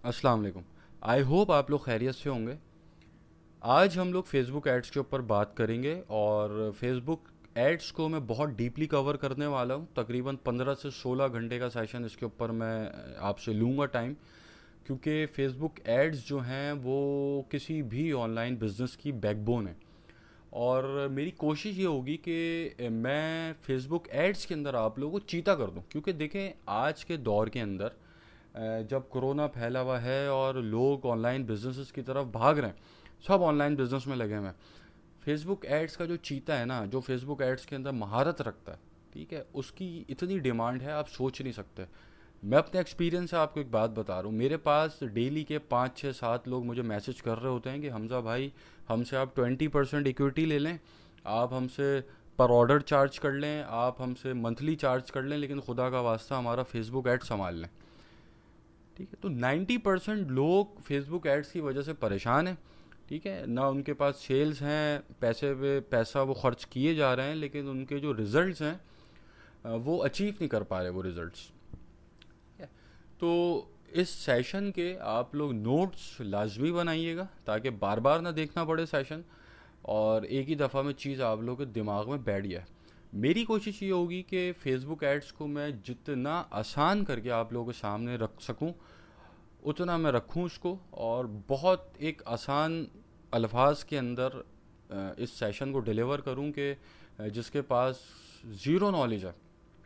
अस्सलाम वालेकुम। I hope आप लोग खैरियत से होंगे। आज हम लोग फेसबुक एड्स के ऊपर बात करेंगे और फेसबुक एड्स को मैं बहुत डीपली कवर करने वाला हूँ। तकरीबन 15 से 16 घंटे का सेशन इसके ऊपर मैं आपसे लूँगा टाइम, क्योंकि फेसबुक एड्स जो हैं वो किसी भी ऑनलाइन बिजनेस की बैकबोन है। और मेरी कोशिश ये होगी कि मैं फेसबुक एड्स के अंदर आप लोगों को चीता कर दूं, क्योंकि देखें आज के दौर के अंदर जब कोरोना फैला हुआ है और लोग ऑनलाइन बिजनेसेस की तरफ भाग रहे हैं, सब ऑनलाइन बिजनेस में लगे हुए हैं। फेसबुक एड्स का जो चीता है ना, जो फेसबुक एड्स के अंदर महारत रखता है, ठीक है, उसकी इतनी डिमांड है आप सोच नहीं सकते। मैं अपने एक्सपीरियंस से आपको एक बात बता रहा हूँ। मेरे पास डेली के 5 6 7 लोग मुझे मैसेज कर रहे होते हैं कि हमजा भाई, हमसे आप 20% इक्विटी ले लें, आप हमसे पर ऑर्डर चार्ज कर लें, आप हमसे मंथली चार्ज कर लें, लेकिन खुदा का वास्ता हमारा फेसबुक ऐड संभाल लें। ठीक है, तो 90% लोग फेसबुक एड्स की वजह से परेशान हैं। ठीक है ना, उनके पास सेल्स हैं, पैसे पे पैसा वो खर्च किए जा रहे हैं, लेकिन उनके जो रिजल्ट्स हैं वो अचीव नहीं कर पा रहे वो रिजल्ट्स। तो इस सेशन के आप लोग नोट्स लाजमी बनाइएगा ताकि बार बार ना देखना पड़े सेशन, और एक ही दफ़ा में चीज़ आप लोगों के दिमाग में बैठ जाए। मेरी कोशिश ये होगी कि फेसबुक एड्स को मैं जितना आसान करके आप लोगों के सामने रख सकूं, उतना मैं रखूं उसको, और बहुत एक आसान अल्फाज के अंदर इस सेशन को डिलीवर करूं कि जिसके पास ज़ीरो नॉलेज है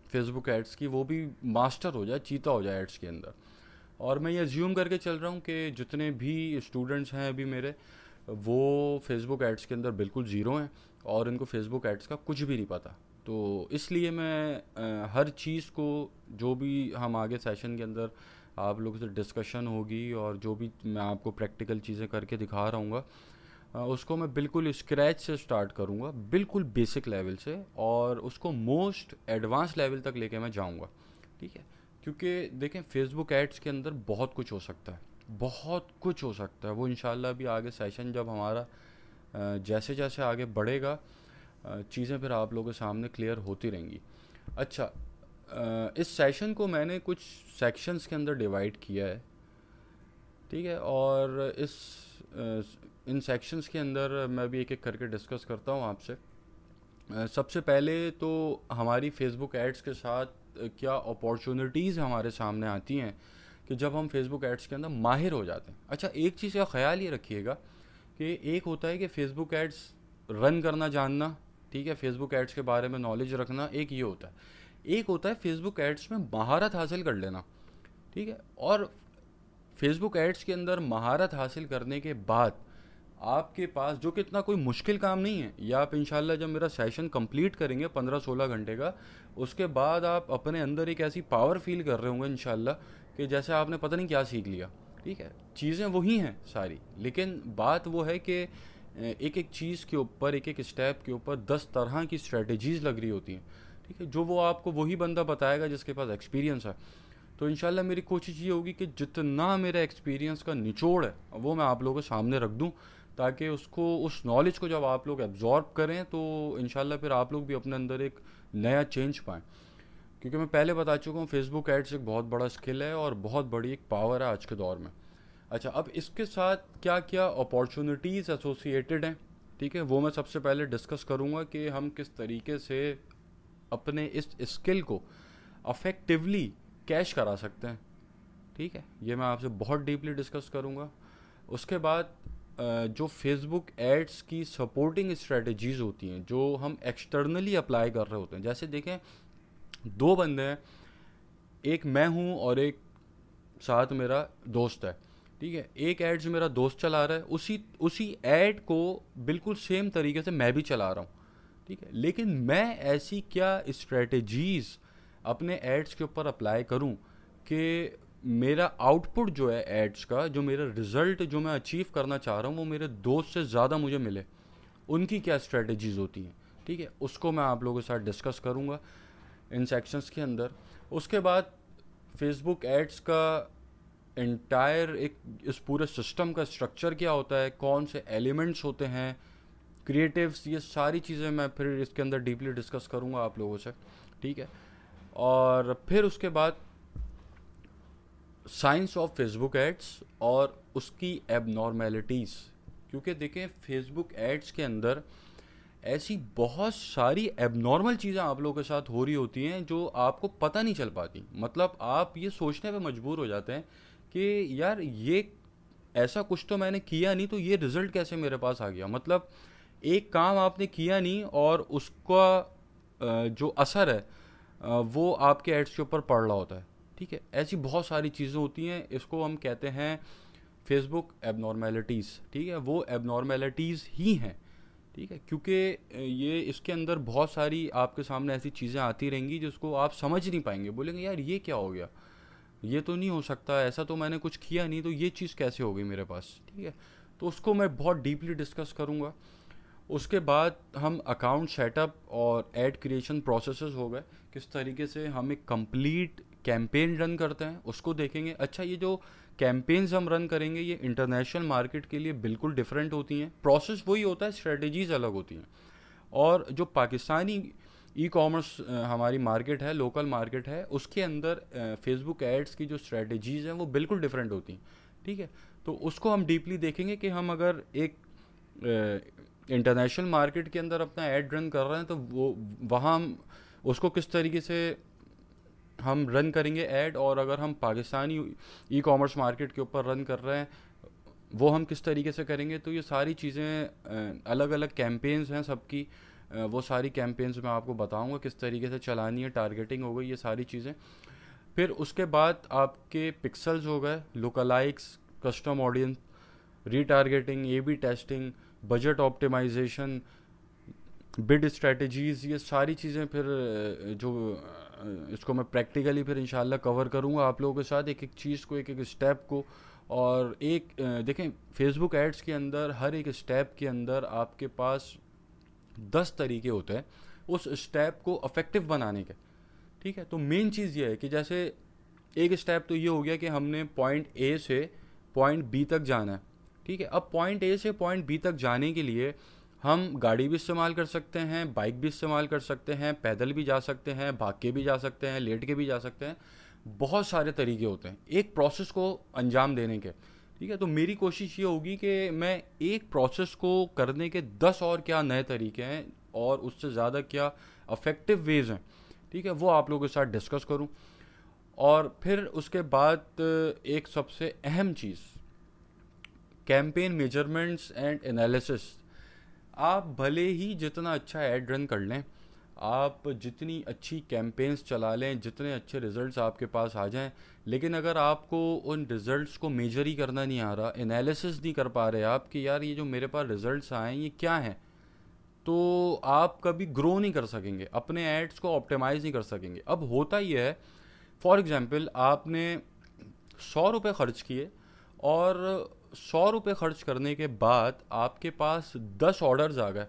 फेसबुक एड्स की, वो भी मास्टर हो जाए, चीता हो जाए एड्स के अंदर। और मैं ये अज्यूम करके चल रहा हूँ कि जितने भी स्टूडेंट्स हैं अभी मेरे, वो फेसबुक एड्स के अंदर बिल्कुल ज़ीरो हैं और इनको फेसबुक एड्स का कुछ भी नहीं पता। तो इसलिए मैं हर चीज़ को, जो भी हम आगे सेशन के अंदर आप लोगों से डिस्कशन होगी और जो भी मैं आपको प्रैक्टिकल चीज़ें करके दिखा रहा हूँ, उसको मैं बिल्कुल स्क्रैच से स्टार्ट करूँगा, बिल्कुल बेसिक लेवल से, और उसको मोस्ट एडवांस लेवल तक लेके मैं जाऊँगा। ठीक है, क्योंकि देखें फेसबुक एड्स के अंदर बहुत कुछ हो सकता है, बहुत कुछ हो सकता है। वो इंशाल्लाह भी आगे सेशन जब हमारा जैसे जैसे आगे बढ़ेगा, चीज़ें फिर आप लोगों के सामने क्लियर होती रहेंगी। अच्छा, इस सेशन को मैंने कुछ सेक्शंस के अंदर डिवाइड किया है। ठीक है, और इन सेक्शंस के अंदर मैं भी एक एक करके डिस्कस करता हूँ आपसे। सबसे पहले तो हमारी फेसबुक एड्स के साथ क्या अपॉर्चुनिटीज़ हमारे सामने आती हैं कि जब हम फेसबुक एड्स के अंदर माहिर हो जाते हैं। अच्छा, एक चीज़ का ख्याल ये रखिएगा कि एक होता है कि फेसबुक एड्स रन करना जानना, ठीक है, फेसबुक एड्स के बारे में नॉलेज रखना, एक ये होता है। एक होता है फेसबुक एड्स में महारत हासिल कर लेना। ठीक है, और फेसबुक एड्स के अंदर महारत हासिल करने के बाद आपके पास, जो कि इतना कोई मुश्किल काम नहीं है, या आप इंशाल्लाह जब मेरा सेशन कंप्लीट करेंगे 15 16 घंटे का, उसके बाद आप अपने अंदर एक ऐसी पावर फील कर रहे होंगे इंशाल्लाह कि जैसे आपने पता नहीं क्या सीख लिया। ठीक है, चीज़ें वही हैं सारी, लेकिन बात वो है कि एक एक चीज़ के ऊपर, एक एक स्टेप के ऊपर 10 तरह की स्ट्रेटजीज़ लग रही होती हैं। ठीक है, जो वो आपको वही बंदा बताएगा जिसके पास एक्सपीरियंस है। तो इंशाल्लाह मेरी कोशिश ये होगी कि जितना मेरा एक्सपीरियंस का निचोड़ है वो मैं आप लोगों के सामने रख दूं, ताकि उसको, उस नॉलेज को जब आप लोग एब्जॉर्ब करें तो इंशाल्लाह फिर आप लोग भी अपने अंदर एक नया चेंज पाएँ। क्योंकि मैं पहले बता चुका हूँ फेसबुक एड्स एक बहुत बड़ा स्किल है और बहुत बड़ी एक पावर है आज के दौर में। अच्छा, अब इसके साथ क्या क्या अपॉर्चुनिटीज़ एसोसिएटेड हैं, ठीक है, वो मैं सबसे पहले डिस्कस करूँगा कि हम किस तरीके से अपने इस स्किल को अफेक्टिवली कैश करा सकते हैं। ठीक है, ये मैं आपसे बहुत डीपली डिस्कस करूँगा। उसके बाद जो फेसबुक एड्स की सपोर्टिंग स्ट्रेटजीज़ होती हैं जो हम एक्सटर्नली अप्लाई कर रहे होते हैं, जैसे देखें दो बंदे हैं, एक मैं हूँ और एक साथ मेरा दोस्त है। ठीक है, एक एड्स मेरा दोस्त चला रहा है, उसी उसी ऐड को बिल्कुल सेम तरीके से मैं भी चला रहा हूँ। ठीक है, लेकिन मैं ऐसी क्या स्ट्रेटजीज़ अपने एड्स के ऊपर अप्लाई करूं कि मेरा आउटपुट जो है एड्स का, जो मेरा रिजल्ट जो मैं अचीव करना चाह रहा हूं, वो मेरे दोस्त से ज़्यादा मुझे मिले। उनकी क्या स्ट्रेटजीज़ होती हैं, ठीक है, उसको मैं आप लोगों के साथ डिस्कस करूंगा इन सेक्शंस के अंदर। उसके बाद फेसबुक एड्स का एंटायर एक इस पूरे सिस्टम का स्ट्रक्चर क्या होता है, कौन से एलिमेंट्स होते हैं, क्रिएटिव्स, ये सारी चीज़ें मैं फिर इसके अंदर डीपली डिस्कस करूंगा आप लोगों से। ठीक है, और फिर उसके बाद साइंस ऑफ फेसबुक एड्स और उसकी एबनॉर्मेलिटीज़। क्योंकि देखें फेसबुक एड्स के अंदर ऐसी बहुत सारी एबनॉर्मल चीज़ें आप लोगों के साथ हो रही होती हैं जो आपको पता नहीं चल पाती। मतलब आप ये सोचने पे मजबूर हो जाते हैं कि यार ये ऐसा कुछ तो मैंने किया नहीं, तो ये रिजल्ट कैसे मेरे पास आ गया। मतलब एक काम आपने किया नहीं और उसका जो असर है वो आपके एड्स के ऊपर पड़ रहा होता है। ठीक है, ऐसी बहुत सारी चीज़ें होती हैं, इसको हम कहते हैं फेसबुक एबनॉर्मेलिटीज़। ठीक है, वो एबनॉर्मेलिटीज़ ही हैं। ठीक है, क्योंकि ये इसके अंदर बहुत सारी आपके सामने ऐसी चीज़ें आती रहेंगी जिसको आप समझ नहीं पाएंगे, बोलेंगे यार ये क्या हो गया, ये तो नहीं हो सकता, ऐसा तो मैंने कुछ किया नहीं, तो ये चीज़ कैसे हो गई मेरे पास। ठीक है, तो उसको मैं बहुत डीपली डिस्कस करूँगा। उसके बाद हम अकाउंट सेटअप और ऐड क्रिएशन प्रोसेसेस हो गए, किस तरीके से हम एक कंप्लीट कैंपेन रन करते हैं उसको देखेंगे। अच्छा, ये जो कैंपेन्स हम रन करेंगे ये इंटरनेशनल मार्केट के लिए बिल्कुल डिफरेंट होती हैं, प्रोसेस वही होता है, स्ट्रेटजीज अलग होती हैं। और जो पाकिस्तानी ई कॉमर्स हमारी मार्केट है, लोकल मार्केट है, उसके अंदर फेसबुक एड्स की जो स्ट्रेटजीज़ हैं वो बिल्कुल डिफरेंट होती हैं। ठीक है, तो उसको हम डीपली देखेंगे कि हम अगर एक इंटरनेशनल मार्केट के अंदर अपना ऐड रन कर रहे हैं तो वो वहाँ हम उसको किस तरीके से हम रन करेंगे ऐड, और अगर हम पाकिस्तानी ई कॉमर्स मार्केट के ऊपर रन कर रहे हैं वो हम किस तरीके से करेंगे। तो ये सारी चीज़ें अलग अलग कैंपेन्स हैं सबकी, वो सारी कैंपेन्स मैं आपको बताऊंगा किस तरीके से चलानी है, टारगेटिंग हो गई, ये सारी चीज़ें। फिर उसके बाद आपके पिक्सल्स हो गए, lookalikes, custom audience, retargeting, A B testing, budget optimisation, bid strategies, ये सारी चीज़ें फिर जो इसको मैं प्रैक्टिकली फिर इंशाल्लाह कवर करूँगा आप लोगों के साथ, एक एक चीज़ को, एक एक स्टेप को। और एक देखें फेसबुक एड्स के अंदर हर एक स्टेप के अंदर आपके पास 10 तरीके होते हैं उस स्टेप को अफेक्टिव बनाने के। ठीक है, तो मेन चीज़ ये है कि जैसे एक स्टेप तो ये हो गया कि हमने पॉइंट ए से पॉइंट बी तक जाना है। ठीक है, अब पॉइंट ए से पॉइंट बी तक जाने के लिए हम गाड़ी भी इस्तेमाल कर सकते हैं, बाइक भी इस्तेमाल कर सकते हैं, पैदल भी जा सकते हैं, भाग के भी जा सकते हैं, लेट के भी जा सकते हैं। बहुत सारे तरीके होते हैं एक प्रोसेस को अंजाम देने के। ठीक है, तो मेरी कोशिश ये होगी कि मैं एक प्रोसेस को करने के 10 और क्या नए तरीके हैं और उससे ज़्यादा क्या अफेक्टिव वेज हैं, ठीक है, वो आप लोगों के साथ डिस्कस करूं। और फिर उसके बाद एक सबसे अहम चीज़, कैंपेन मेजरमेंट्स एंड एनालिसिस। आप भले ही जितना अच्छा ऐड रन कर लें, आप जितनी अच्छी कैंपेन्स चला लें, जितने अच्छे रिजल्ट्स आपके पास आ जाएं, लेकिन अगर आपको उन रिजल्ट्स को मेजर ही करना नहीं आ रहा, एनालिसिस नहीं कर पा रहे आप कि यार ये जो मेरे पास रिजल्ट्स आए हैं ये क्या हैं, तो आप कभी ग्रो नहीं कर सकेंगे, अपने एड्स को ऑप्टिमाइज़ नहीं कर सकेंगे। अब होता ये है, फॉर एग्जांपल आपने 100 रुपये खर्च किए और 100 रुपये खर्च करने के बाद आपके पास 10 ऑर्डर्स आ गए।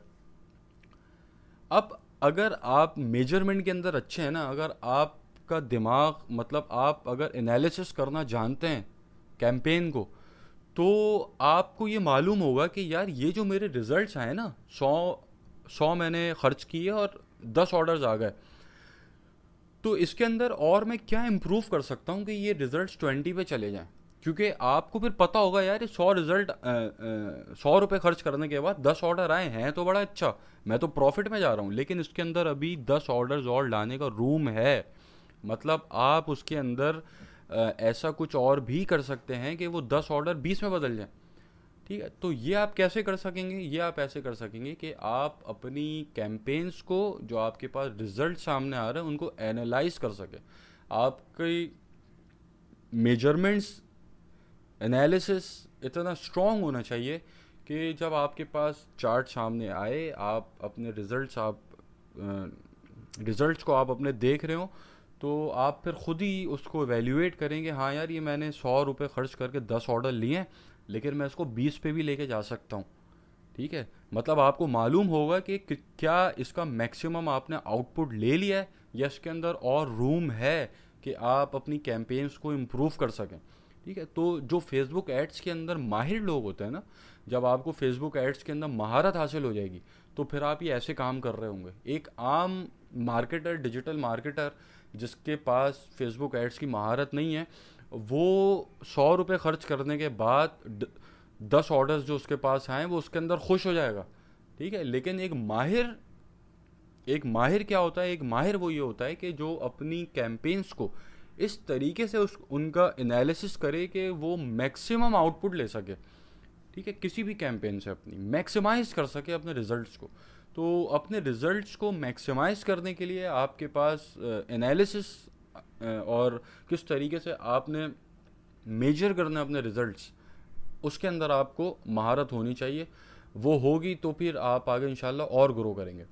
अब अगर आप मेजरमेंट के अंदर अच्छे हैं ना, अगर आपका दिमाग, मतलब आप अगर एनालिसिस करना जानते हैं कैंपेन को, तो आपको ये मालूम होगा कि यार ये जो मेरे रिजल्ट्स आए ना, 100 मैंने खर्च किए और 10 ऑर्डर्स आ गए, तो इसके अंदर और मैं क्या इम्प्रूव कर सकता हूँ कि ये रिजल्ट्स 20 पे चले जाएं। क्योंकि आपको फिर पता होगा यार ये 100 रुपये खर्च करने के बाद 10 ऑर्डर आए हैं तो बड़ा अच्छा, मैं तो प्रॉफिट में जा रहा हूँ, लेकिन इसके अंदर अभी 10 ऑर्डर्स और लाने का रूम है। मतलब आप उसके अंदर ऐसा कुछ और भी कर सकते हैं कि वो 10 ऑर्डर 20 में बदल जाए। ठीक है, तो ये आप कैसे कर सकेंगे, ये आप ऐसे कर सकेंगे कि आप अपनी कैंपेन्स को, जो आपके पास रिजल्ट सामने आ रहे हैं, उनको एनालाइज कर सकें। आपकी मेजरमेंट्स, एनालिसिस इतना स्ट्रॉन्ग होना चाहिए कि जब आपके पास चार्ट सामने आए, आप अपने रिजल्ट्स को आप अपने देख रहे हो, तो आप फिर खुद ही उसको एवेल्यूएट करेंगे, हाँ यार ये मैंने 100 रुपये खर्च करके 10 ऑर्डर लिए हैं, लेकिन मैं इसको 20 पे भी लेके जा सकता हूँ। ठीक है, मतलब आपको मालूम होगा कि क्या इसका मैक्सिमम आपने आउटपुट ले लिया है या इसके अंदर और रूम है कि आप अपनी कैंपेन्स को इम्प्रूव कर सकें। ठीक है, तो जो फेसबुक एड्स के अंदर माहिर लोग होते हैं ना, जब आपको फेसबुक एड्स के अंदर महारत हासिल हो जाएगी तो फिर आप ये ऐसे काम कर रहे होंगे। एक आम मार्केटर, डिजिटल मार्केटर जिसके पास फेसबुक एड्स की महारत नहीं है, वो 100 रुपये खर्च करने के बाद 10 ऑर्डर्स जो उसके पास आए वो उसके अंदर खुश हो जाएगा, ठीक है। लेकिन एक माहिर क्या होता है, एक माहिर वो ये होता है कि जो अपनी कैंपेन्स को इस तरीके से उनका एनालिसिस करे कि वो मैक्सिमम आउटपुट ले सके, ठीक है, किसी भी कैंपेन से अपनी मैक्सिमाइज कर सके अपने रिजल्ट्स को। तो अपने रिजल्ट्स को मैक्सिमाइज करने के लिए आपके पास एनालिसिस और किस तरीके से आपने मेजर करना अपने रिजल्ट्स, उसके अंदर आपको महारत होनी चाहिए। वो होगी तो फिर आप आगे इंशाल्लाह और ग्रो करेंगे।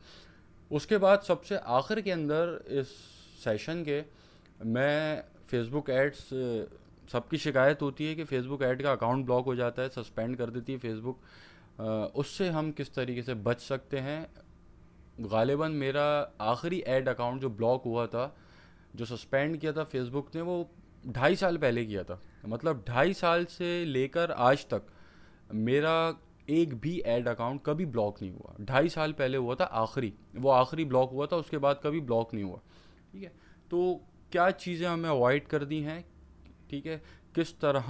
उसके बाद सबसे आखिर के अंदर इस सेशन के मैं फेसबुक एड्स, सबकी शिकायत होती है कि फेसबुक ऐड का अकाउंट ब्लॉक हो जाता है, सस्पेंड कर देती है फेसबुक। उससे हम किस तरीके से बच सकते हैं। गालिबन मेरा आखिरी ऐड अकाउंट जो ब्लॉक हुआ था, जो सस्पेंड किया था फेसबुक ने, वो 2.5 साल पहले किया था। मतलब 2.5 साल से लेकर आज तक मेरा एक भी ऐड अकाउंट कभी ब्लॉक नहीं हुआ। 2.5 साल पहले हुआ था वो आखिरी ब्लॉक हुआ था, उसके बाद कभी ब्लॉक नहीं हुआ, ठीक है। तो क्या चीज़ें हमें अवॉइड कर दी हैं, ठीक है, किस तरह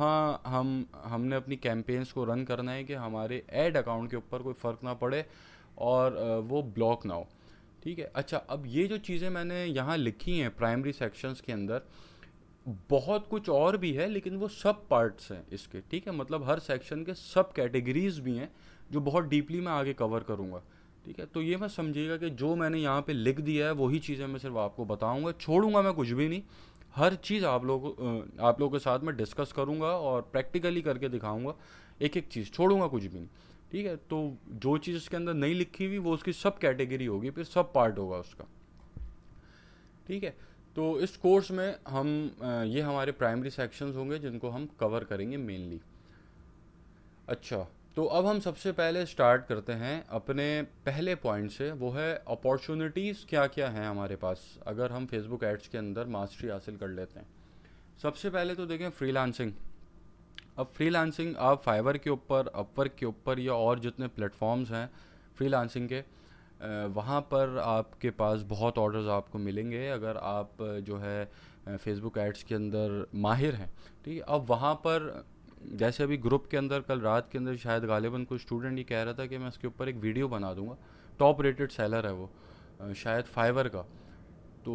हमने अपनी कैंपेन्स को रन करना है कि हमारे ऐड अकाउंट के ऊपर कोई फ़र्क ना पड़े और वो ब्लॉक ना हो, ठीक है। अच्छा, अब ये जो चीज़ें मैंने यहाँ लिखी हैं प्राइमरी सेक्शंस के अंदर, बहुत कुछ और भी है लेकिन वो सब पार्ट्स हैं इसके, ठीक है। मतलब हर सेक्शन के सब कैटेगरीज भी हैं जो बहुत डीपली मैं आगे कवर करूँगा, ठीक है। तो ये मत समझिएगा कि जो मैंने यहाँ पे लिख दिया है वही चीज़ें मैं सिर्फ आपको बताऊँगा, छोड़ूंगा मैं कुछ भी नहीं। हर चीज़ आप लोगों के साथ मैं डिस्कस करूँगा और प्रैक्टिकली करके दिखाऊँगा, एक एक चीज़ छोड़ूंगा कुछ भी नहीं, ठीक है। तो जो चीज़ इसके अंदर नहीं लिखी हुई वो उसकी सब कैटेगरी होगी, फिर सब पार्ट होगा उसका, ठीक है। तो इस कोर्स में हम ये हमारे प्राइमरी सेक्शंस होंगे जिनको हम कवर करेंगे मेनली। अच्छा, तो अब हम सबसे पहले स्टार्ट करते हैं अपने पहले पॉइंट से, वो है अपॉर्चुनिटीज़ क्या क्या हैं हमारे पास अगर हम फेसबुक एड्स के अंदर मास्टरी हासिल कर लेते हैं। सबसे पहले तो देखें फ्रीलांसिंग। अब फ्रीलांसिंग आप फाइवर के ऊपर, अपवर्क के ऊपर या और जितने प्लेटफॉर्म्स हैं फ्रीलांसिंग के, वहाँ पर आपके पास बहुत ऑर्डर्स आपको मिलेंगे अगर आप जो है फेसबुक एड्स के अंदर माहिर हैं, ठीक है। अब वहाँ पर जैसे अभी ग्रुप के अंदर कल रात के अंदर शायद गालिबन कोई स्टूडेंट ये कह रहा था कि मैं इसके ऊपर एक वीडियो बना दूंगा, टॉप रेटेड सेलर है वो, शायद फाइवर का, तो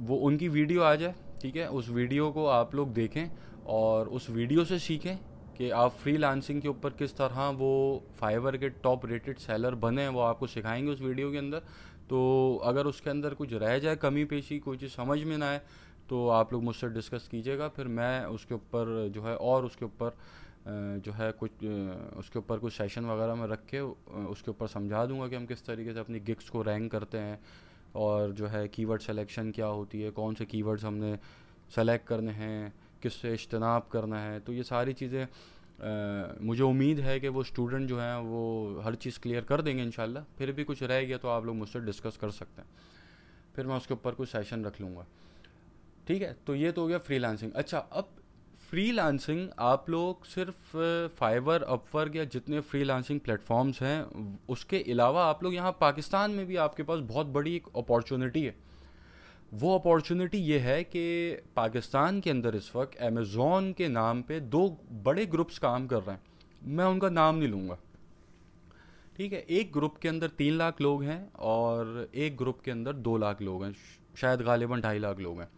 वो उनकी वीडियो आ जाए, ठीक है। उस वीडियो को आप लोग देखें और उस वीडियो से सीखें कि आप फ्रीलांसिंग के ऊपर किस तरह वो फाइवर के टॉप रेटेड सेलर बने, वो आपको सिखाएंगे उस वीडियो के अंदर। तो अगर उसके अंदर कुछ रह जाए, कमी पेशी, कोई चीज़ समझ में ना आए, तो आप लोग मुझसे डिस्कस कीजिएगा, फिर मैं उसके ऊपर जो है और उसके ऊपर जो है कुछ उसके ऊपर कुछ सेशन वगैरह में रख के उसके ऊपर समझा दूंगा कि हम किस तरीके से अपनी गिग्स को रैंक करते हैं और जो है कीवर्ड सिलेक्शन क्या होती है, कौन से कीवर्ड्स हमने सेलेक्ट करने हैं, किससे इज्तनाब करना है। तो ये सारी चीज़ें मुझे उम्मीद है कि वो स्टूडेंट जो हैं वो हर चीज़ क्लियर कर देंगे इंशाल्लाह। फिर भी कुछ रह गया तो आप लोग मुझसे डिस्कस कर सकते हैं, फिर मैं उसके ऊपर कुछ सेशन रख लूँगा, ठीक है। तो ये तो हो गया फ्रीलांसिंग। अच्छा, अब फ्रीलांसिंग आप लोग सिर्फ फाइवर, अपवर्क या जितने फ्रीलांसिंग प्लेटफॉर्म्स हैं उसके अलावा आप लोग यहाँ पाकिस्तान में भी आपके पास बहुत बड़ी एक अपॉर्चुनिटी है। वो अपॉर्चुनिटी ये है कि पाकिस्तान के अंदर इस वक्त अमेज़ॉन के नाम पे 2 बड़े ग्रुप्स काम कर रहे हैं, मैं उनका नाम नहीं लूँगा, ठीक है। एक ग्रुप के अंदर 3 लाख लोग हैं और एक ग्रुप के अंदर 2 लाख लोग हैं, शायद गालिबन 2.5 लाख लोग हैं,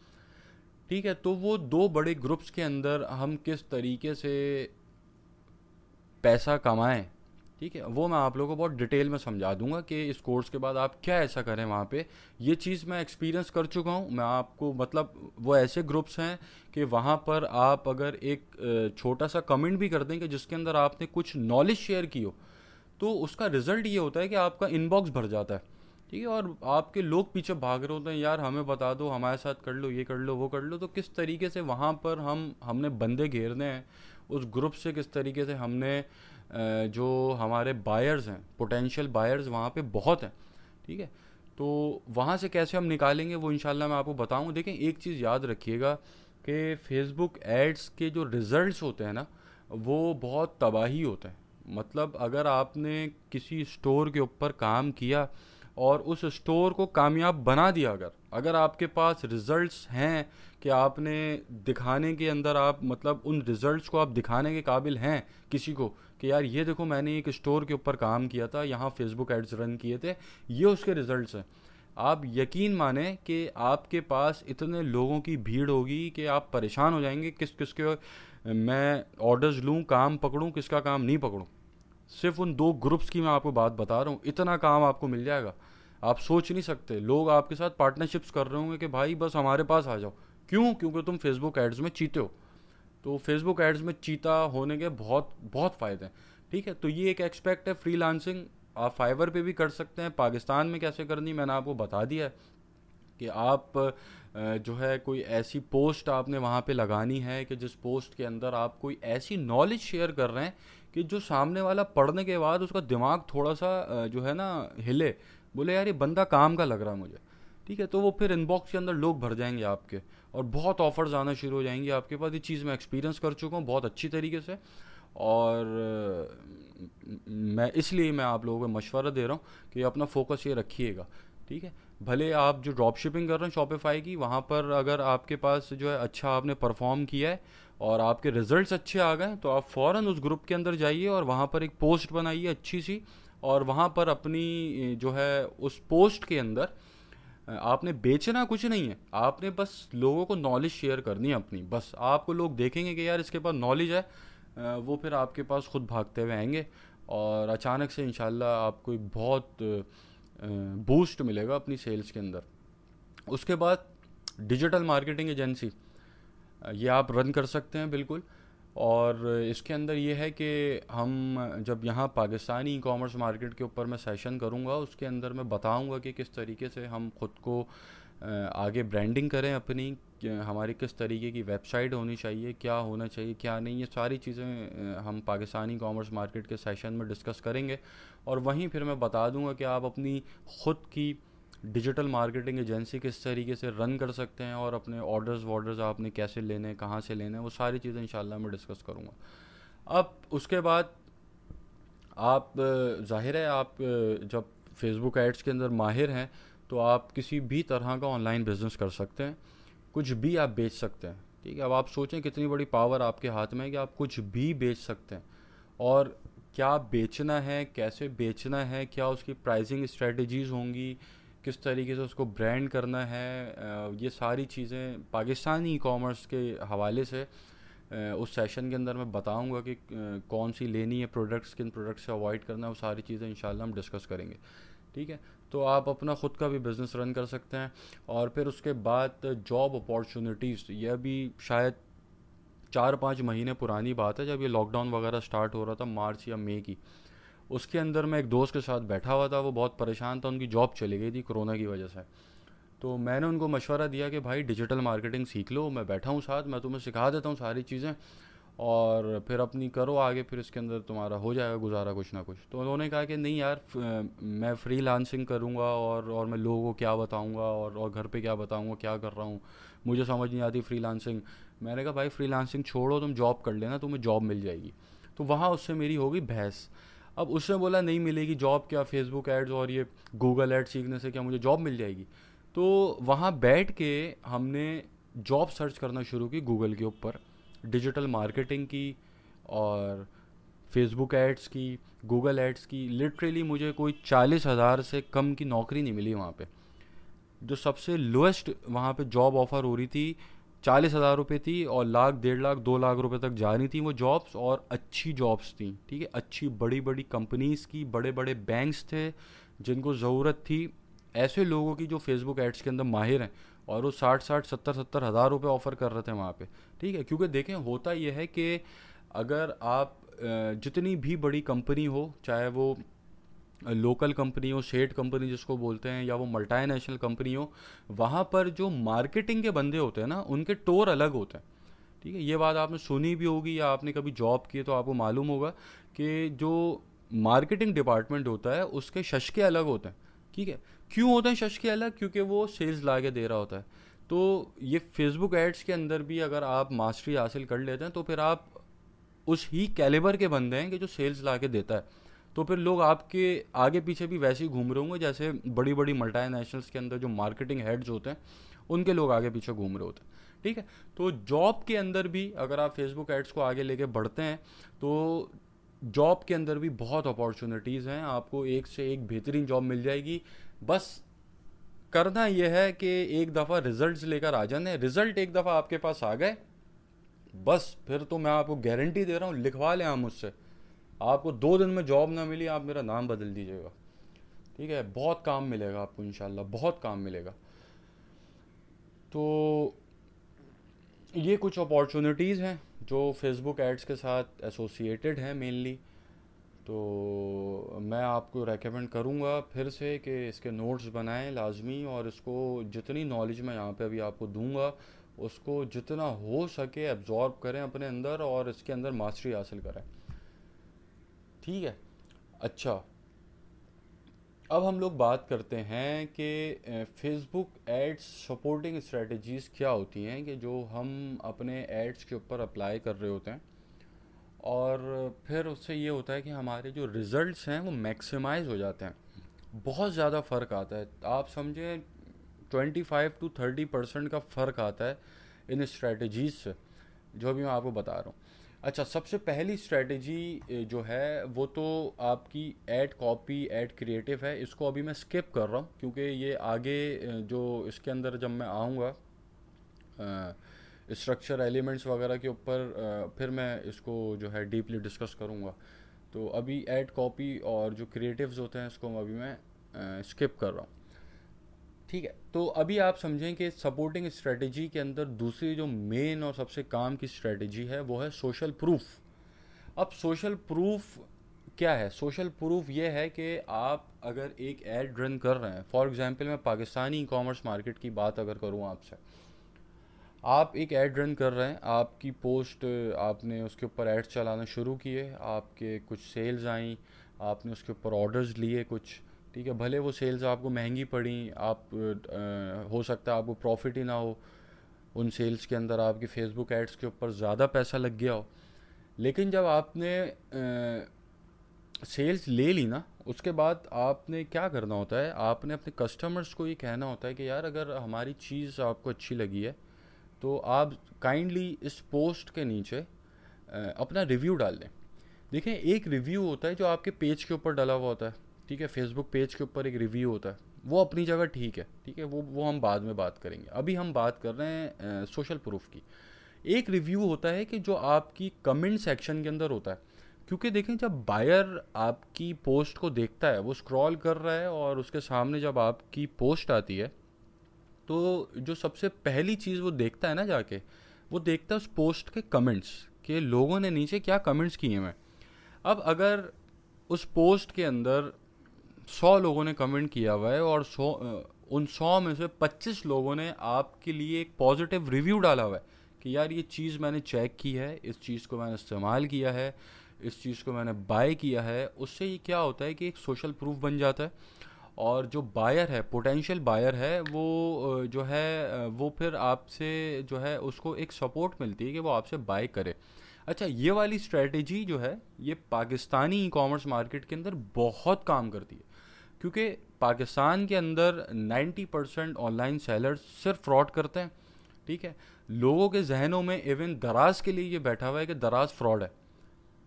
ठीक है। तो वो 2 बड़े ग्रुप्स के अंदर हम किस तरीके से पैसा कमाएं, ठीक है, वो मैं आप लोगों को बहुत डिटेल में समझा दूंगा कि इस कोर्स के बाद आप क्या ऐसा करें वहाँ पे। ये चीज़ मैं एक्सपीरियंस कर चुका हूँ, मैं आपको मतलब वो ऐसे ग्रुप्स हैं कि वहाँ पर आप अगर एक छोटा सा कमेंट भी कर दें कि जिसके अंदर आपने कुछ नॉलेज शेयर की हो, तो उसका रिजल्ट ये होता है कि आपका इनबॉक्स भर जाता है, ठीक है। और आपके लोग पीछे भाग रहे होते हैं, यार हमें बता दो, हमारे साथ कर लो, ये कर लो, वो कर लो। तो किस तरीके से वहाँ पर हमने बंदे घेरने हैं उस ग्रुप से, किस तरीके से हमने जो हमारे बायर्स हैं, पोटेंशियल बायर्स वहाँ पे बहुत हैं, ठीक है। तो वहाँ से कैसे हम निकालेंगे वो इंशाल्लाह मैं आपको बताऊँगा। देखें, एक चीज़ याद रखिएगा कि फेसबुक एड्स के जो रिज़ल्ट्स होते हैं ना, वो बहुत तबाही होते हैं। मतलब अगर आपने किसी स्टोर के ऊपर काम किया और उस स्टोर को कामयाब बना दिया, अगर अगर आपके पास रिजल्ट्स हैं कि आपने दिखाने के अंदर आप मतलब उन रिजल्ट्स को आप दिखाने के काबिल हैं किसी को कि यार ये देखो मैंने एक स्टोर के ऊपर काम किया था, यहाँ फेसबुक एड्स रन किए थे, ये उसके रिजल्ट्स हैं, आप यकीन माने कि आपके पास इतने लोगों की भीड़ होगी कि आप परेशान हो जाएंगे किस किस के मैं ऑर्डर्स लूँ, काम पकड़ूँ, किसका काम नहीं पकड़ूँ। सिर्फ उन 2 ग्रुप्स की मैं आपको बात बता रहा हूँ, इतना काम आपको मिल जाएगा, आप सोच नहीं सकते। लोग आपके साथ पार्टनरशिप्स कर रहे होंगे कि भाई बस हमारे पास आ जाओ। क्यों? क्योंकि तुम फेसबुक एड्स में चीते हो। तो फेसबुक एड्स में चीता होने के बहुत बहुत फ़ायदे हैं। ठीक है, तो ये एक एक्सपेक्ट है फ्रीलांसिंग। आप फाइवर पे भी कर सकते हैं। पाकिस्तान में कैसे करनी मैंने आपको बता दिया है कि आप जो है कोई ऐसी पोस्ट आपने वहाँ पे लगानी है कि जिस पोस्ट के अंदर आप कोई ऐसी नॉलेज शेयर कर रहे हैं कि जो सामने वाला पढ़ने के बाद उसका दिमाग थोड़ा सा जो है ना हिले, बोले यार ये बंदा काम का लग रहा है मुझे। ठीक है, तो वो फिर इनबॉक्स के अंदर लोग भर जाएंगे आपके, और बहुत ऑफर्स आना शुरू हो जाएंगे आपके पास। ये चीज़ मैं एक्सपीरियंस कर चुका हूँ बहुत अच्छी तरीके से, और मैं आप लोगों को मशवरा दे रहा हूँ कि अपना फोकस ये रखिएगा। ठीक है, भले आप जो ड्रॉप शिपिंग कर रहे हैं शॉपिफाई की, वहाँ पर अगर आपके पास जो है अच्छा आपने परफॉर्म किया है और आपके रिजल्ट्स अच्छे आ गए, तो आप फ़ौरन उस ग्रुप के अंदर जाइए और वहाँ पर एक पोस्ट बनाइए अच्छी सी, और वहाँ पर अपनी जो है उस पोस्ट के अंदर आपने बेचना कुछ नहीं है, आपने बस लोगों को नॉलेज शेयर करनी है अपनी। बस आपको लोग देखेंगे कि यार इसके पास नॉलेज है, वो फिर आपके पास खुद भागते हुए आएंगे, और अचानक से इंशाल्लाह आपको एक बहुत बूस्ट मिलेगा अपनी सेल्स के अंदर। उसके बाद डिजिटल मार्केटिंग एजेंसी ये आप रन कर सकते हैं बिल्कुल। और इसके अंदर ये है कि हम जब यहाँ पाकिस्तानी ई कॉमर्स मार्केट के ऊपर मैं सेशन करूँगा, उसके अंदर मैं बताऊँगा कि किस तरीके से हम ख़ुद को आगे ब्रांडिंग करें अपनी, हमारी किस तरीके की वेबसाइट होनी चाहिए, क्या होना चाहिए क्या नहीं, ये सारी चीज़ें हम पाकिस्तानी कॉमर्स मार्केट के सेशन में डिस्कस करेंगे। और वहीं फिर मैं बता दूंगा कि आप अपनी ख़ुद की डिजिटल मार्केटिंग एजेंसी किस तरीके से रन कर सकते हैं, और अपने ऑर्डर्स आपने कैसे लेने हैं, कहाँ से लेने हैं, वो सारी चीज़ें इंशाल्लाह मैं डिस्कस करूँगा। अब उसके बाद आप ज़ाहिर है आप जब फेसबुक एड्स के अंदर माहिर हैं तो आप किसी भी तरह का ऑनलाइन बिजनेस कर सकते हैं, कुछ भी आप बेच सकते हैं। ठीक है, अब आप सोचें कितनी बड़ी पावर आपके हाथ में है कि आप कुछ भी बेच सकते हैं, और क्या बेचना है, कैसे बेचना है, क्या उसकी प्राइसिंग स्ट्रेटजीज़ होंगी, किस तरीके से उसको ब्रांड करना है, ये सारी चीज़ें पाकिस्तानी ई कॉमर्स के हवाले से उस सेशन के अंदर मैं बताऊंगा कि कौन सी लेनी है प्रोडक्ट्स, किन प्रोडक्ट्स से अवॉइड करना है, वो सारी चीज़ें इंशाल्लाह हम डिस्कस करेंगे। ठीक है, तो आप अपना ख़ुद का भी बिज़नेस रन कर सकते हैं। और फिर उसके बाद जॉब अपॉर्चुनिटीज़, यह भी शायद 4-5 महीने पुरानी बात है, जब ये लॉकडाउन वगैरह स्टार्ट हो रहा था मार्च या मई की, उसके अंदर मैं एक दोस्त के साथ बैठा हुआ था, वो बहुत परेशान था, उनकी जॉब चली गई थी कोरोना की वजह से। तो मैंने उनको मशवरा दिया कि भाई डिजिटल मार्केटिंग सीख लो, मैं बैठा हूँ साथ, मैं तुम्हें सिखा देता हूँ सारी चीज़ें, और फिर अपनी करो आगे, फिर इसके अंदर तुम्हारा हो जाएगा गुजारा कुछ ना कुछ। तो उन्होंने कहा कि नहीं यार मैं फ्रीलांसिंग करूँगा और मैं लोगों को क्या बताऊँगा, और घर पे क्या बताऊँगा क्या कर रहा हूँ, मुझे समझ नहीं आती फ्रीलांसिंग। मैंने कहा भाई फ्रीलांसिंग छोड़ो, तुम जॉब कर लेना, तुम्हें जॉब मिल जाएगी। तो वहाँ उससे मेरी हो गई बहस। अब उसने बोला नहीं मिलेगी जॉब, क्या फेसबुक एड्स और ये गूगल एड्स सीखने से क्या मुझे जॉब मिल जाएगी? तो वहाँ बैठ के हमने जॉब सर्च करना शुरू की गूगल के ऊपर, डिजिटल मार्केटिंग की और फेसबुक एड्स की, गूगल एड्स की। लिटरली मुझे कोई 40,000 से कम की नौकरी नहीं मिली वहाँ पे। जो सबसे लोएस्ट वहाँ पे जॉब ऑफ़र हो रही थी 40,000 रुपये थी, और 1,00,000, 1,50,000, 2,00,000 रुपये तक जा रही थी वो जॉब्स, और अच्छी जॉब्स थी। ठीक है, अच्छी बड़ी बड़ी कंपनीज़ की, बड़े बड़े बैंक्स थे जिनको ज़रूरत थी ऐसे लोगों की जो फेसबुक एड्स के अंदर माहिर हैं, और वो 60-60, 70-70 हज़ार रुपये ऑफ़र कर रहे थे वहाँ पे। ठीक है, क्योंकि देखें होता यह है कि अगर आप जितनी भी बड़ी कंपनी हो, चाहे वो लोकल कंपनी हो, शेड कंपनी जिसको बोलते हैं, या वो मल्टीनेशनल कंपनी हो, वहाँ पर जो मार्केटिंग के बंदे होते हैं ना, उनके टोर अलग होते हैं। ठीक है, ये बात आपने सुनी भी होगी या आपने कभी जॉब की तो आपको मालूम होगा कि जो मार्केटिंग डिपार्टमेंट होता है उसके शशके अलग होते हैं। ठीक है, क्यों होते हैं शशके अलग? क्योंकि वो सेल्स ला के दे रहा होता है। तो ये फेसबुक एड्स के अंदर भी अगर आप मास्टरी हासिल कर लेते हैं तो फिर आप उस ही कैलिबर के बंदे हैं कि जो सेल्स ला के देता है। तो फिर लोग आपके आगे पीछे भी वैसे ही घूम रहे होंगे जैसे बड़ी बड़ी मल्टीनेशनल्स के अंदर जो मार्केटिंग हेड्स होते हैं उनके लोग आगे पीछे घूम रहे होते हैं। ठीक है, तो जॉब के अंदर भी अगर आप फेसबुक एड्स को आगे लेके बढ़ते हैं तो जॉब के अंदर भी बहुत अपॉर्चुनिटीज़ हैं, आपको एक से एक बेहतरीन जॉब मिल जाएगी। बस करना यह है कि एक दफ़ा रिजल्ट्स लेकर आ जाने, रिजल्ट एक दफ़ा आपके पास आ गए बस फिर तो मैं आपको गारंटी दे रहा हूँ, लिखवा लें आप मुझसे, आपको 2 दिन में जॉब ना मिली आप मेरा नाम बदल दीजिएगा। ठीक है, बहुत काम मिलेगा आपको इंशाल्लाह, बहुत काम मिलेगा। तो ये कुछ अपॉर्चुनिटीज़ हैं जो फेसबुक एड्स के साथ एसोसिएटेड हैं मेनली। तो मैं आपको रेकमेंड करूँगा फिर से कि इसके नोट्स बनाएं लाजमी, और इसको जितनी नॉलेज मैं यहाँ पे अभी आपको दूंगा उसको जितना हो सके एब्जॉर्ब करें अपने अंदर और इसके अंदर मास्टरी हासिल करें। ठीक है, अच्छा अब हम लोग बात करते हैं कि फेसबुक एड्स सपोर्टिंग स्ट्रेटजीज़ क्या होती हैं कि जो हम अपने एड्स के ऊपर अप्लाई कर रहे होते हैं, और फिर उससे ये होता है कि हमारे जो रिज़ल्ट्स हैं वो मैक्सिमाइज हो जाते हैं। बहुत ज़्यादा फ़र्क आता है, आप समझें 25 to 30% का फ़र्क आता है इन स्ट्रेटजीज़ से, जो अभी मैं आपको बता रहा हूँ। अच्छा, सबसे पहली स्ट्रेटजी जो है वो तो आपकी ऐड कॉपी ऐड क्रिएटिव है, इसको अभी मैं स्किप कर रहा हूँ क्योंकि ये आगे जो इसके अंदर जब मैं आऊँगा स्ट्रक्चर एलिमेंट्स वगैरह के ऊपर फिर मैं इसको जो है डीपली डिस्कस करूँगा। तो अभी ऐड कॉपी और जो क्रिएटिव्स होते हैं इसको अभी मैं स्किप कर रहा हूँ। ठीक है, तो अभी आप समझें कि सपोर्टिंग स्ट्रेटजी के अंदर दूसरी जो मेन और सबसे काम की स्ट्रेटजी है वो है सोशल प्रूफ। अब सोशल प्रूफ क्या है? सोशल प्रूफ ये है कि आप अगर एक ऐड रन कर रहे हैं, फॉर एग्जांपल मैं पाकिस्तानी ई कॉमर्स मार्केट की बात अगर करूं आपसे, आप एक ऐड रन कर रहे हैं, आपकी पोस्ट आपने उसके ऊपर एड्स चलाना शुरू किए, आपके कुछ सेल्स आई, आपने उसके ऊपर ऑर्डर्स लिए कुछ, ठीक है, भले वो सेल्स आपको महंगी पड़ी, आप हो सकता है आपको प्रॉफिट ही ना हो उन सेल्स के अंदर, आपके फेसबुक एड्स के ऊपर ज़्यादा पैसा लग गया हो, लेकिन जब आपने सेल्स ले ली ना, उसके बाद आपने क्या करना होता है, आपने अपने कस्टमर्स को ये कहना होता है कि यार अगर हमारी चीज़ आपको अच्छी लगी है तो आप काइंडली इस पोस्ट के नीचे अपना रिव्यू डाल दें। देखें, एक रिव्यू होता है जो आपके पेज के ऊपर डाला हुआ होता है, ठीक है, फेसबुक पेज के ऊपर एक रिव्यू होता है, वो अपनी जगह ठीक है, ठीक है, वो हम बाद में बात करेंगे। अभी हम बात कर रहे हैं सोशल प्रूफ की। एक रिव्यू होता है कि जो आपकी कमेंट सेक्शन के अंदर होता है, क्योंकि देखें जब बायर आपकी पोस्ट को देखता है, वो स्क्रॉल कर रहा है और उसके सामने जब आपकी पोस्ट आती है तो जो सबसे पहली चीज़ वो देखता है ना जाके, वो देखता है उस पोस्ट के कमेंट्स, कि लोगों ने नीचे क्या कमेंट्स किए हैं। अब अगर उस पोस्ट के अंदर 100 लोगों ने कमेंट किया हुआ है और उन 100 में से 25 लोगों ने आपके लिए एक पॉजिटिव रिव्यू डाला हुआ है कि यार ये चीज़ मैंने चेक की है, इस चीज़ को मैंने इस्तेमाल किया है, इस चीज़ को मैंने बाय किया है, उससे ये क्या होता है कि एक सोशल प्रूफ बन जाता है, और जो बायर है, पोटेंशियल बायर है, वो जो है वो फिर आपसे जो है उसको एक सपोर्ट मिलती है कि वो आपसे बाय करे। अच्छा, ये वाली स्ट्रेटेजी जो है ये पाकिस्तानी ई कॉमर्स मार्केट के अंदर बहुत काम करती है, क्योंकि पाकिस्तान के अंदर 90% ऑनलाइन सेलर्स सिर्फ फ्रॉड करते हैं। ठीक है, लोगों के जहनों में इवन दराज के लिए ये बैठा हुआ है कि दराज फ्रॉड है।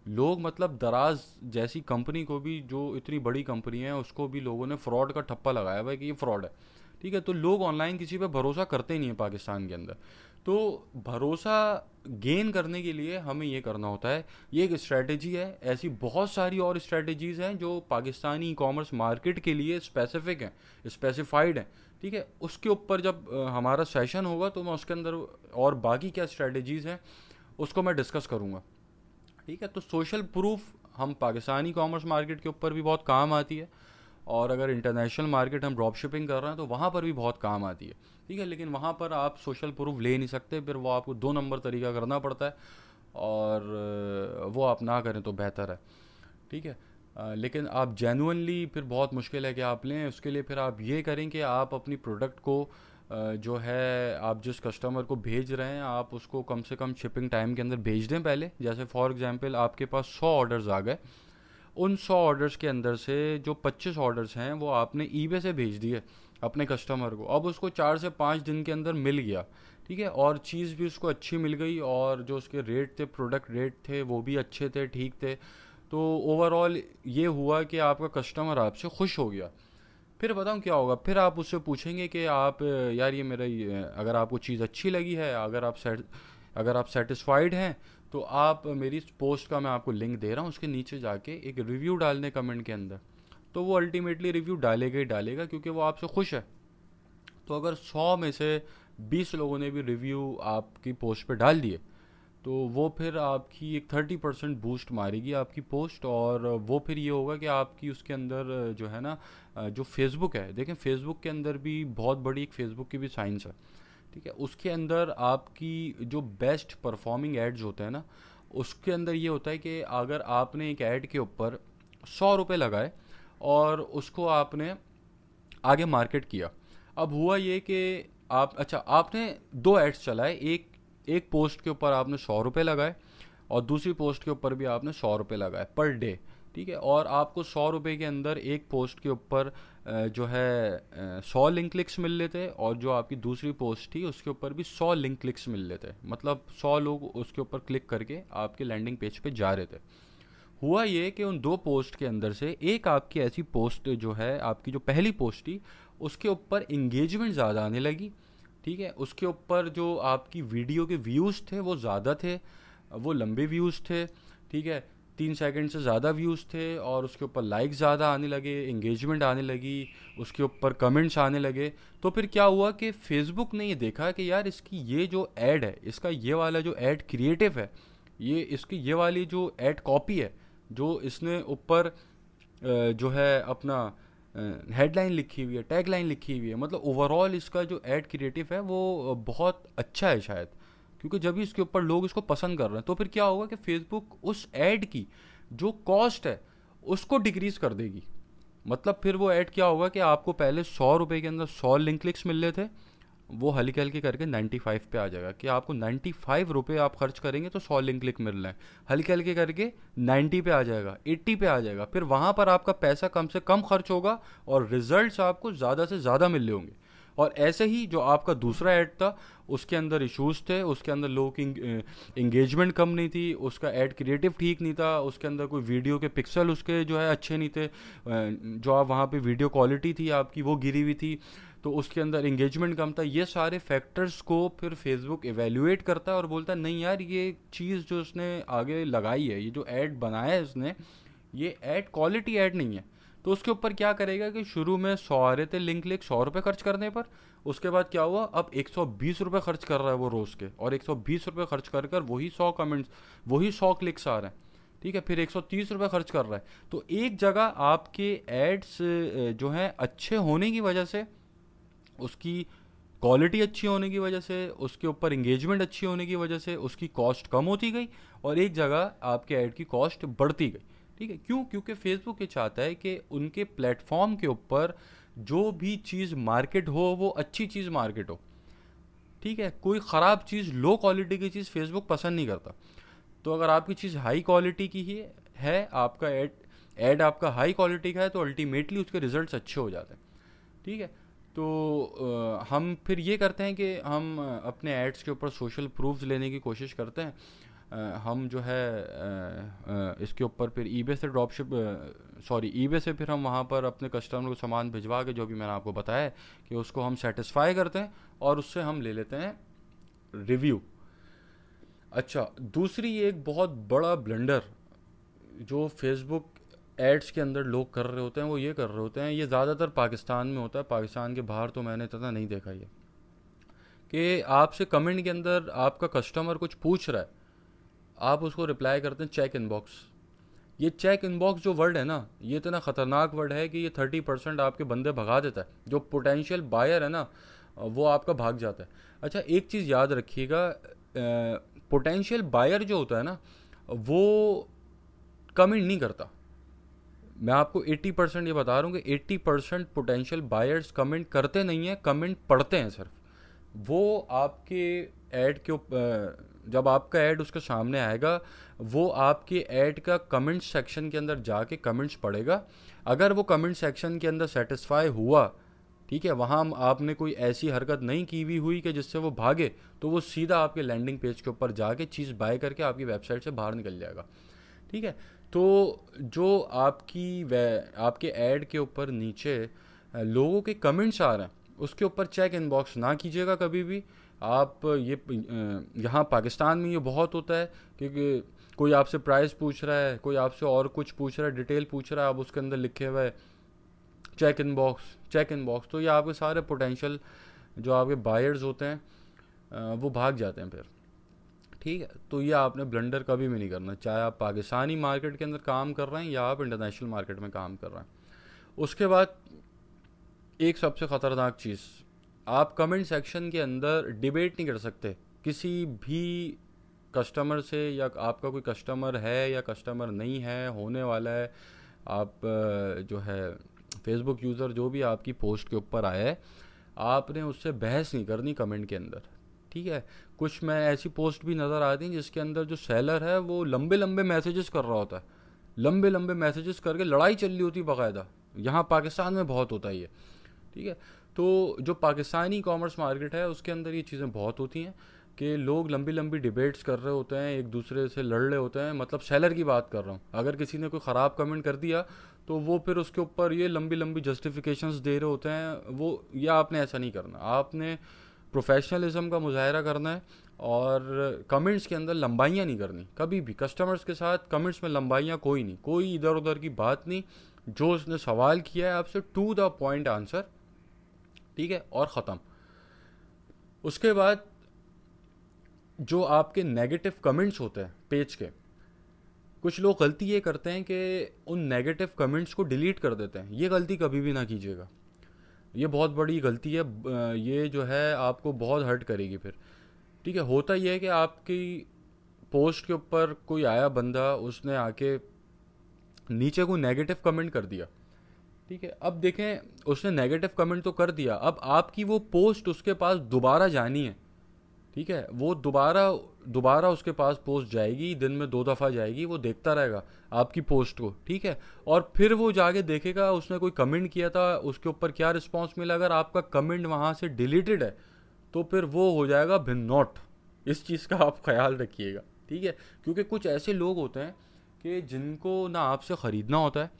लोग मतलब दराज जैसी कंपनी को भी, जो इतनी बड़ी कंपनी है, उसको भी लोगों ने फ्रॉड का ठप्पा लगाया हुआ है कि ये फ्रॉड है। ठीक है, तो लोग ऑनलाइन किसी पे भरोसा करते ही नहीं है पाकिस्तान के अंदर। तो भरोसा गेन करने के लिए हमें ये करना होता है, ये एक स्ट्रेटजी है। ऐसी बहुत सारी और स्ट्रेटजीज़ हैं जो पाकिस्तानी ई कॉमर्स मार्केट के लिए स्पेसिफिक हैं, स्पेसिफाइड हैं। ठीक है, उसके ऊपर जब हमारा सेशन होगा तो मैं उसके अंदर और बाकी क्या स्ट्रेटजीज़ हैं उसको मैं डिस्कस करूँगा। ठीक है, तो सोशल प्रूफ हम पाकिस्तानी कॉमर्स मार्केट के ऊपर भी बहुत काम आती है, और अगर इंटरनेशनल मार्केट हम ड्रॉप शिपिंग कर रहे हैं तो वहाँ पर भी बहुत काम आती है। ठीक है, लेकिन वहाँ पर आप सोशल प्रूफ ले नहीं सकते, फिर वो आपको 2 नंबर तरीका करना पड़ता है, और वो आप ना करें तो बेहतर है। ठीक है, लेकिन आप जेनुअनली फिर बहुत मुश्किल है कि आप लें, उसके लिए फिर आप ये करें कि आप अपनी प्रोडक्ट को जो है आप जिस कस्टमर को भेज रहे हैं आप उसको कम से कम शिपिंग टाइम के अंदर भेज दें पहले। जैसे फॉर एग्जांपल आपके पास 100 ऑर्डर्स आ गए उन 100 ऑर्डर्स के अंदर से जो 25 ऑर्डर्स हैं वो आपने ईबे से भेज दिए अपने कस्टमर को। अब उसको 4 से 5 दिन के अंदर मिल गया, ठीक है, और चीज़ भी उसको अच्छी मिल गई, और जो उसके रेट थे, प्रोडक्ट रेट थे, वो भी अच्छे थे, ठीक थे। तो ओवरऑल ये हुआ कि आपका कस्टमर आपसे खुश हो गया। फिर बताऊँ क्या होगा, फिर आप उससे पूछेंगे कि आप यार ये मेरा अगर आपको चीज़ अच्छी लगी है, अगर आप सेटिस्फाइड हैं, तो आप मेरी इस पोस्ट का मैं आपको लिंक दे रहा हूँ, उसके नीचे जाके एक रिव्यू डालने कमेंट के अंदर। तो वो अल्टीमेटली रिव्यू डालेगा ही डालेगा, क्योंकि वो आपसे खुश है। तो अगर 100 में से 20 लोगों ने भी रिव्यू आपकी पोस्ट पे डाल दिए, तो वो फिर आपकी एक 30% बूस्ट मारेगी आपकी पोस्ट। और वो फिर ये होगा कि आपकी उसके अंदर जो है ना, जो फेसबुक है, देखें फेसबुक के अंदर भी बहुत बड़ी एक फेसबुक की भी साइंस है, ठीक है। उसके अंदर आपकी जो बेस्ट परफॉर्मिंग एड्स होते हैं ना, उसके अंदर ये होता है कि अगर आपने एक ऐड के ऊपर 100 रुपये लगाए और उसको आपने आगे मार्केट किया। अब हुआ ये कि आपने 2 एड्स चलाए, एक एक पोस्ट के ऊपर आपने 100 रुपये लगाए और दूसरी पोस्ट के ऊपर भी आपने 100 रुपये लगाए पर डे, ठीक है। और आपको 100 रुपये के अंदर एक पोस्ट के ऊपर जो है 100 लिंक क्लिक्स मिल लेते, और जो आपकी दूसरी पोस्ट थी उसके ऊपर भी 100 लिंक क्लिक्स मिल लेते, मतलब 100 लोग उसके ऊपर क्लिक करके आपके लैंडिंग पेज पे जा रहे थे। हुआ ये कि उन 2 पोस्ट के अंदर से एक आपकी ऐसी पोस्ट जो है, आपकी जो पहली पोस्ट थी, उसके ऊपर इंगेजमेंट ज़्यादा आने लगी, ठीक है। उसके ऊपर जो आपकी वीडियो के व्यूज़ थे वो ज़्यादा थे, वो लंबे व्यूज़ थे, ठीक है, 3 सेकंड से ज़्यादा व्यूज़ थे, और उसके ऊपर लाइक ज़्यादा आने लगे, इंगेजमेंट आने लगी, उसके ऊपर कमेंट्स आने लगे। तो फिर क्या हुआ कि फेसबुक ने ये देखा कि यार इसकी ये जो ऐड है, इसका ये वाला जो ऐड क्रिएटिव है, ये इसकी ये वाली जो ऐड कॉपी है, जो इसने ऊपर जो है अपना हेडलाइन लिखी हुई है, टैग लाइन लिखी हुई है, मतलब ओवरऑल इसका जो ऐड क्रिएटिव है वो बहुत अच्छा है शायद, क्योंकि जब भी इसके ऊपर लोग इसको पसंद कर रहे हैं, तो फिर क्या होगा कि फेसबुक उस ऐड की जो कॉस्ट है उसको डिक्रीज कर देगी। मतलब फिर वो ऐड क्या होगा कि आपको पहले 100 रुपये के अंदर 100 लिंक क्लिक्स मिल रहे थे, वो हल्के हल्के करके 95 पे आ जाएगा, कि आपको 95 रुपये आप खर्च करेंगे तो 100 लिंक क्लिक मिल रहे हैं, हल्के हल्के करके 90 पे आ जाएगा, 80 पे आ जाएगा। फिर वहाँ पर आपका पैसा कम से कम खर्च होगा और रिजल्ट्स आपको ज़्यादा से ज़्यादा मिल रहे होंगे। और ऐसे ही जो आपका दूसरा ऐड था, उसके अंदर इश्यूज थे, उसके अंदर लोगों की इंगेजमेंट कम नहीं थी, उसका ऐड क्रिएटिव ठीक नहीं था, उसके अंदर कोई वीडियो के पिक्सल उसके जो है अच्छे नहीं थे, जो आप वहाँ पे वीडियो क्वालिटी थी आपकी वो गिरी हुई थी, तो उसके अंदर इंगेजमेंट कम था। ये सारे फैक्टर्स को फिर फेसबुक एवेल्युएट करता है और बोलता है नहीं यार, ये चीज़ जो उसने आगे लगाई है, ये जो ऐड बनाया है इसने, ये ऐड क्वालिटी ऐड नहीं है। तो उसके ऊपर क्या करेगा कि शुरू में 100 आ रहे थे लिंक क्लिक 100 रुपये खर्च करने पर, उसके बाद क्या हुआ, अब 120 रुपये खर्च कर रहा है वो रोज़ के, और 120 रुपये खर्च कर कर वही 100 कमेंट्स, वही 100 क्लिक्स आ रहे हैं, ठीक है। फिर 130 रुपये खर्च कर रहा है। तो एक जगह आपके एड्स जो हैं अच्छे होने की वजह से, उसकी क्वालिटी अच्छी होने की वजह से, उसके ऊपर इंगेजमेंट अच्छी होने की वजह से उसकी कॉस्ट कम होती गई, और एक जगह आपके ऐड की कॉस्ट बढ़ती गई, ठीक है। क्यों? क्योंकि फेसबुक ये चाहता है कि उनके प्लेटफॉर्म के ऊपर जो भी चीज़ मार्केट हो वो अच्छी चीज़ मार्केट हो, ठीक है। कोई ख़राब चीज़, लो क्वालिटी की चीज़ फेसबुक पसंद नहीं करता। तो अगर आपकी चीज़ हाई क्वालिटी की ही है, आपका ऐड आपका हाई क्वालिटी का है, तो अल्टीमेटली उसके रिजल्ट्स अच्छे हो जाते हैं, ठीक है। तो हम फिर ये करते हैं कि हम अपने एड्स के ऊपर सोशल प्रूफ्स लेने की कोशिश करते हैं। हम जो है इसके ऊपर फिर ईबे से ईबे से फिर हम वहाँ पर अपने कस्टमर को सामान भिजवा के, जो भी मैंने आपको बताया है, कि उसको हम सेटिस्फाई करते हैं और उससे हम ले लेते हैं रिव्यू। अच्छा, दूसरी एक बहुत बड़ा ब्लंडर जो फेसबुक एड्स के अंदर लोग कर रहे होते हैं, वो ये कर रहे होते हैं, ये ज़्यादातर पाकिस्तान में होता है, पाकिस्तान के बाहर तो मैंने इतना नहीं देखा ये, कि आपसे कमेंट के अंदर आपका कस्टमर कुछ पूछ रहा है, आप उसको रिप्लाई करते हैं चेक इनबॉक्स। ये चेक इनबॉक्स जो वर्ड है ना, ये इतना ख़तरनाक वर्ड है कि ये 30% आपके बंदे भगा देता है, जो पोटेंशियल बायर है ना वो आपका भाग जाता है। अच्छा, एक चीज़ याद रखिएगा, पोटेंशियल बायर जो होता है ना वो कमेंट नहीं करता। मैं आपको 80% ये बता रहा हूँ कि 80% पोटेंशियल बायर्स कमेंट करते नहीं हैं, कमेंट पढ़ते हैं सिर्फ। वो आपके ऐड के जब आपका ऐड उसके सामने आएगा, वो आपके ऐड का कमेंट सेक्शन के अंदर जाके कमेंट्स पढ़ेगा। अगर वो कमेंट सेक्शन के अंदर सेटिस्फाई हुआ, ठीक है, वहाँ आपने कोई ऐसी हरकत नहीं की हुई हुई कि जिससे वो भागे, तो वो सीधा आपके लैंडिंग पेज के ऊपर जाके चीज़ बाय करके आपकी वेबसाइट से बाहर निकल जाएगा। ठीक है। तो जो आपके ऐड के ऊपर नीचे लोगों के कमेंट्स आ रहे हैं, उसके ऊपर चेक इनबॉक्स ना कीजिएगा कभी भी। आप ये यहाँ पाकिस्तान में ये बहुत होता है, क्योंकि कोई आपसे प्राइस पूछ रहा है, कोई आपसे और कुछ पूछ रहा है, डिटेल पूछ रहा है, आप उसके अंदर लिखे हुए चेक इनबॉक्स, तो ये आपके सारे पोटेंशियल जो आपके बायर्स होते हैं वो भाग जाते हैं फिर। ठीक है। तो ये आपने ब्लंडर कभी भी नहीं करना, चाहे आप पाकिस्तानी मार्केट के अंदर काम कर रहे हैं या आप इंटरनेशनल मार्केट में काम कर रहे हैं। उसके बाद एक सबसे ख़तरनाक चीज़, आप कमेंट सेक्शन के अंदर डिबेट नहीं कर सकते किसी भी कस्टमर से, या आपका कोई कस्टमर है या कस्टमर नहीं है, होने वाला है। आप जो है फेसबुक यूज़र जो भी आपकी पोस्ट के ऊपर आया है, आपने उससे बहस नहीं करनी कमेंट के अंदर। ठीक है। कुछ मैं ऐसी पोस्ट भी नज़र आती हैं जिसके अंदर जो सेलर है वो लंबे लंबे मैसेजेस कर रहा होता है, लंबे लंबे मैसेजेस करके लड़ाई चल रही होती है बाकायदा। यहाँ पाकिस्तान में बहुत होता है ये। ठीक है। तो जो पाकिस्तानी कॉमर्स मार्केट है उसके अंदर ये चीज़ें बहुत होती हैं कि लोग लंबी लंबी डिबेट्स कर रहे होते हैं, एक दूसरे से लड़ रहे होते हैं। मतलब सेलर की बात कर रहा हूँ, अगर किसी ने कोई ख़राब कमेंट कर दिया तो वो फिर उसके ऊपर ये लंबी लंबी जस्टिफिकेशंस दे रहे होते हैं। वो, या आपने ऐसा नहीं करना, आपने प्रोफेशनलिज्म का मुजाहरा करना है और कमेंट्स के अंदर लंबाइयाँ नहीं करनी कभी भी। कस्टमर्स के साथ कमेंट्स में लंबाइयाँ कोई नहीं, कोई इधर उधर की बात नहीं। जो उसने सवाल किया है आपसे, टू द पॉइंट आंसर। ठीक है, और ख़त्म। उसके बाद जो आपके नेगेटिव कमेंट्स होते हैं पेज के, कुछ लोग गलती ये करते हैं कि उन नेगेटिव कमेंट्स को डिलीट कर देते हैं। ये गलती कभी भी ना कीजिएगा, ये बहुत बड़ी गलती है। ये जो है आपको बहुत हर्ट करेगी फिर। ठीक है। होता ये है कि आपकी पोस्ट के ऊपर कोई आया बंदा, उसने आके नीचे को नेगेटिव कमेंट कर दिया। ठीक है। अब देखें, उसने नेगेटिव कमेंट तो कर दिया, अब आपकी वो पोस्ट उसके पास दोबारा जानी है। ठीक है। वो दोबारा दोबारा उसके पास पोस्ट जाएगी, दिन में 2 दफ़ा जाएगी, वो देखता रहेगा आपकी पोस्ट को। ठीक है। और फिर वो जाके देखेगा उसने कोई कमेंट किया था, उसके ऊपर क्या रिस्पॉन्स मिला। अगर आपका कमेंट वहाँ से डिलीटेड है तो फिर वो हो जाएगा भिन नॉट। इस चीज़ का आप ख्याल रखिएगा। ठीक है। क्योंकि कुछ ऐसे लोग होते हैं कि जिनको ना आपसे ख़रीदना होता है,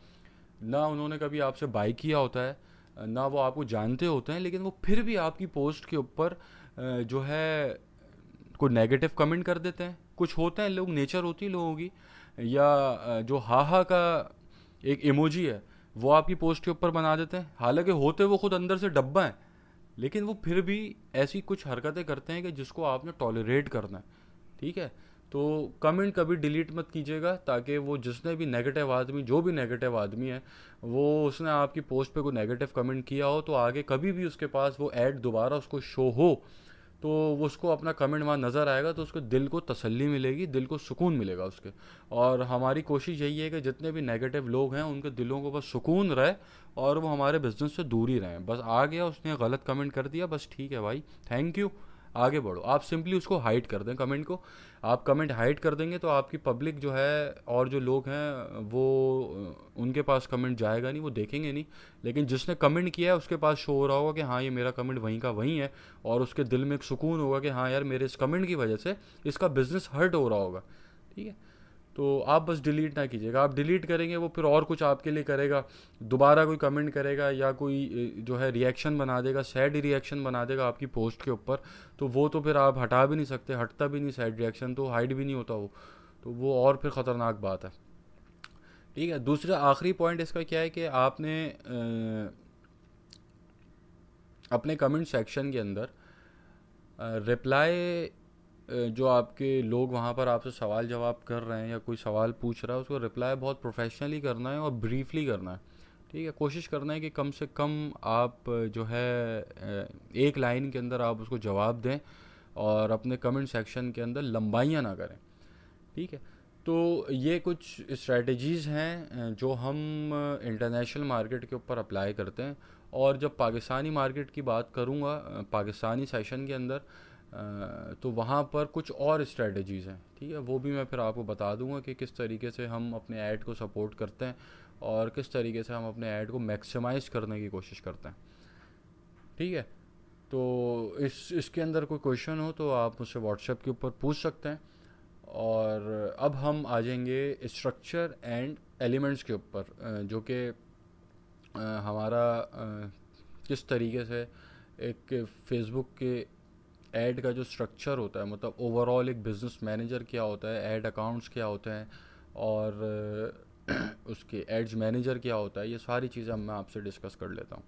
ना उन्होंने कभी आपसे बाय किया होता है, ना वो आपको जानते होते हैं, लेकिन वो फिर भी आपकी पोस्ट के ऊपर जो है कोई नेगेटिव कमेंट कर देते हैं। कुछ होते हैं लोग, नेचर होती है लोगों की, या जो हाहा का एक इमोजी है वो आपकी पोस्ट के ऊपर बना देते हैं, हालांकि होते वो खुद अंदर से डब्बा है, लेकिन वो फिर भी ऐसी कुछ हरकतें करते हैं कि जिसको आपने टॉलरेट करना है। ठीक है। तो कमेंट कभी डिलीट मत कीजिएगा, ताकि वो जिसने भी नेगेटिव आदमी, जो भी नेगेटिव आदमी है, वो उसने आपकी पोस्ट पे कोई नेगेटिव कमेंट किया हो तो आगे कभी भी उसके पास वो ऐड दोबारा उसको शो हो तो वो उसको अपना कमेंट वहाँ नज़र आएगा तो उसको दिल को तसल्ली मिलेगी, दिल को सुकून मिलेगा उसके। और हमारी कोशिश यही है कि जितने भी नेगेटिव लोग हैं उनके दिलों को बस सुकून रहे और वो हमारे बिजनेस से दूर ही रहें। बस आ गया उसने गलत कमेंट कर दिया, बस ठीक है भाई, थैंक यू, आगे बढ़ो। आप सिंपली उसको हाइड कर दें कमेंट को। आप कमेंट हाइड कर देंगे तो आपकी पब्लिक जो है और जो लोग हैं वो उनके पास कमेंट जाएगा नहीं, वो देखेंगे नहीं। लेकिन जिसने कमेंट किया है उसके पास शो हो रहा होगा कि हाँ ये मेरा कमेंट वहीं का वहीं है, और उसके दिल में एक सुकून होगा कि हाँ यार मेरे इस कमेंट की वजह से इसका बिजनेस हर्ट हो रहा होगा। ठीक है। तो आप बस डिलीट ना कीजिएगा, आप डिलीट करेंगे वो फिर और कुछ आपके लिए करेगा, दोबारा कोई कमेंट करेगा या कोई जो है रिएक्शन बना देगा, सैड रिएक्शन बना देगा आपकी पोस्ट के ऊपर, तो वो तो फिर आप हटा भी नहीं सकते, हटता भी नहीं सैड रिएक्शन, तो हाइड भी नहीं होता वो, तो वो और फिर ख़तरनाक बात है। ठीक है। दूसरा आखिरी पॉइंट इसका क्या है कि आपने अपने कमेंट सेक्शन के अंदर रिप्लाई, जो आपके लोग वहाँ पर आपसे सवाल जवाब कर रहे हैं या कोई सवाल पूछ रहा है, उसको रिप्लाई बहुत प्रोफेशनली करना है और ब्रीफली करना है। ठीक है। कोशिश करना है कि कम से कम आप जो है एक लाइन के अंदर आप उसको जवाब दें और अपने कमेंट सेक्शन के अंदर लंबाइयाँ ना करें। ठीक है। तो ये कुछ स्ट्रेटजीज़ हैं जो हम इंटरनेशनल मार्केट के ऊपर अप्लाई करते हैं। और जब पाकिस्तानी मार्केट की बात करूँगा, पाकिस्तानी सेशन के अंदर तो वहाँ पर कुछ और स्ट्रेटजीज़ हैं, ठीक है, वो भी मैं फिर आपको बता दूंगा कि किस तरीके से हम अपने ऐड को सपोर्ट करते हैं और किस तरीके से हम अपने ऐड को मैक्सिमाइज़ करने की कोशिश करते हैं, ठीक है। तो इसके अंदर कोई क्वेश्चन हो तो आप मुझसे व्हाट्सएप के ऊपर पूछ सकते हैं। और अब हम आ जाएंगे स्ट्रक्चर एंड एलिमेंट्स के ऊपर, जो कि हमारा किस तरीके से एक फेसबुक के ऐड का जो स्ट्रक्चर होता है, मतलब ओवरऑल एक बिज़नेस मैनेजर क्या होता है, ऐड अकाउंट्स क्या होते हैं, और उसके एड्स मैनेजर क्या होता है, ये सारी चीज़ें मैं आपसे डिस्कस कर लेता हूँ।